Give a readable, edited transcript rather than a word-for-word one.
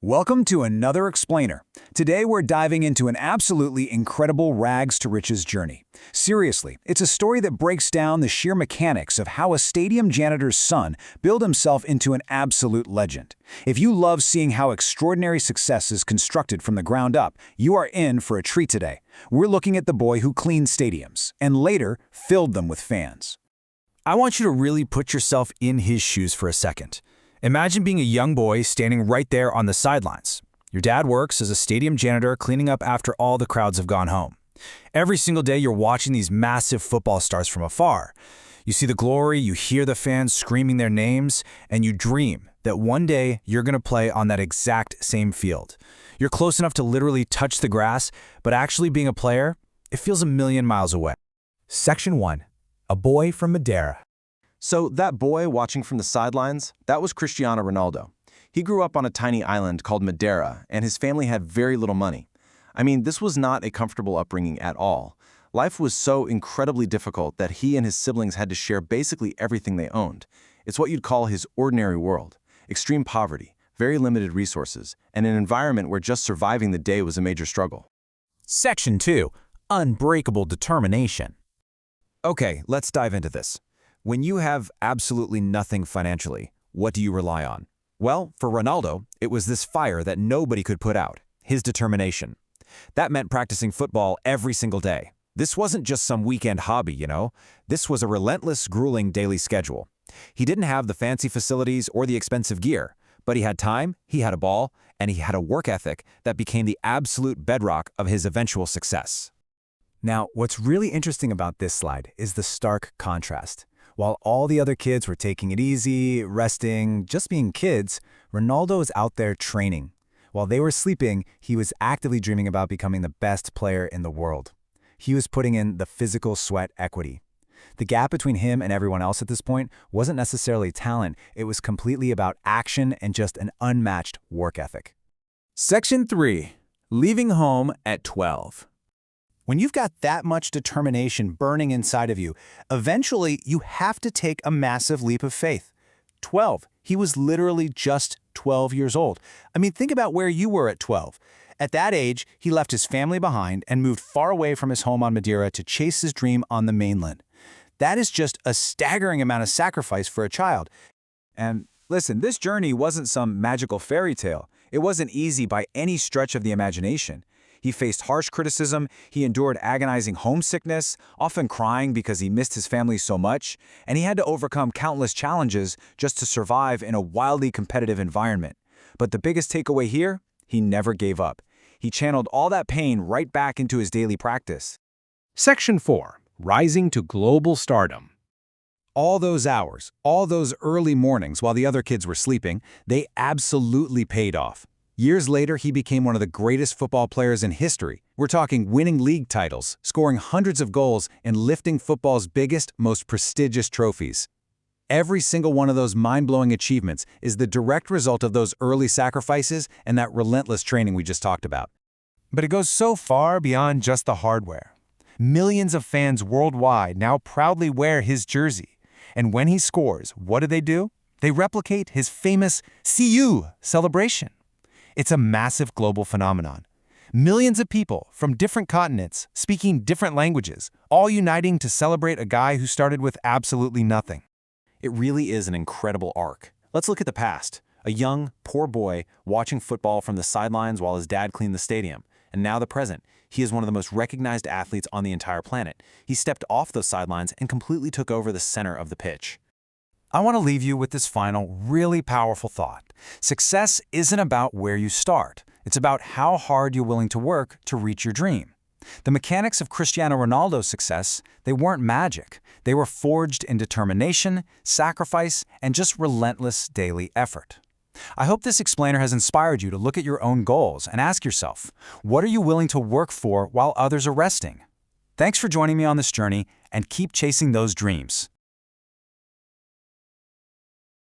Welcome to another Explainer. Today we're diving into an absolutely incredible rags to riches journey. Seriously, it's a story that breaks down the sheer mechanics of how a stadium janitor's son built himself into an absolute legend. If you love seeing how extraordinary success is constructed from the ground up, you are in for a treat today. We're looking at the boy who cleaned stadiums, and later filled them with fans. I want you to really put yourself in his shoes for a second. Imagine being a young boy standing right there on the sidelines. Your dad works as a stadium janitor cleaning up after all the crowds have gone home. Every single day you're watching these massive football stars from afar. You see the glory, you hear the fans screaming their names, and you dream that one day you're going to play on that exact same field. You're close enough to literally touch the grass, but actually being a player, it feels a million miles away. Section 1. A boy from Madeira. So that boy watching from the sidelines, that was Cristiano Ronaldo. He grew up on a tiny island called Madeira, and his family had very little money. I mean, this was not a comfortable upbringing at all. Life was so incredibly difficult that he and his siblings had to share basically everything they owned. It's what you'd call his ordinary world. Extreme poverty, very limited resources, and an environment where just surviving the day was a major struggle. Section 2. Unbreakable determination. Okay, let's dive into this. When you have absolutely nothing financially, what do you rely on? Well, for Ronaldo, it was this fire that nobody could put out, his determination. That meant practicing football every single day. This wasn't just some weekend hobby, you know? This was a relentless, grueling daily schedule. He didn't have the fancy facilities or the expensive gear, but he had time, he had a ball, and he had a work ethic that became the absolute bedrock of his eventual success. Now, what's really interesting about this slide is the stark contrast. While all the other kids were taking it easy, resting, just being kids, Ronaldo was out there training. While they were sleeping, he was actively dreaming about becoming the best player in the world. He was putting in the physical sweat equity. The gap between him and everyone else at this point wasn't necessarily talent, it was completely about action and just an unmatched work ethic. Section 3. Leaving home at 12. When you've got that much determination burning inside of you, eventually you have to take a massive leap of faith. 12. He was literally just 12 years old. I mean, think about where you were at 12. At that age, he left his family behind and moved far away from his home on Madeira to chase his dream on the mainland. That is just a staggering amount of sacrifice for a child. And listen, this journey wasn't some magical fairy tale. It wasn't easy by any stretch of the imagination. He faced harsh criticism, he endured agonizing homesickness, often crying because he missed his family so much, and he had to overcome countless challenges just to survive in a wildly competitive environment. But the biggest takeaway here, he never gave up. He channeled all that pain right back into his daily practice. Section 4. Rising to global stardom. All those hours, all those early mornings while the other kids were sleeping, they absolutely paid off. Years later, he became one of the greatest football players in history. We're talking winning league titles, scoring hundreds of goals, and lifting football's biggest, most prestigious trophies. Every single one of those mind-blowing achievements is the direct result of those early sacrifices and that relentless training we just talked about. But it goes so far beyond just the hardware. Millions of fans worldwide now proudly wear his jersey. And when he scores, what do? They replicate his famous "See you" celebration. It's a massive global phenomenon. Millions of people from different continents, speaking different languages, all uniting to celebrate a guy who started with absolutely nothing. It really is an incredible arc. Let's look at the past. A young, poor boy watching football from the sidelines while his dad cleaned the stadium. And now the present. He is one of the most recognized athletes on the entire planet. He stepped off those sidelines and completely took over the center of the pitch. I want to leave you with this final, really powerful thought. Success isn't about where you start. It's about how hard you're willing to work to reach your dream. The mechanics of Cristiano Ronaldo's success, they weren't magic. They were forged in determination, sacrifice, and just relentless daily effort. I hope this explainer has inspired you to look at your own goals and ask yourself, what are you willing to work for while others are resting? Thanks for joining me on this journey, and keep chasing those dreams.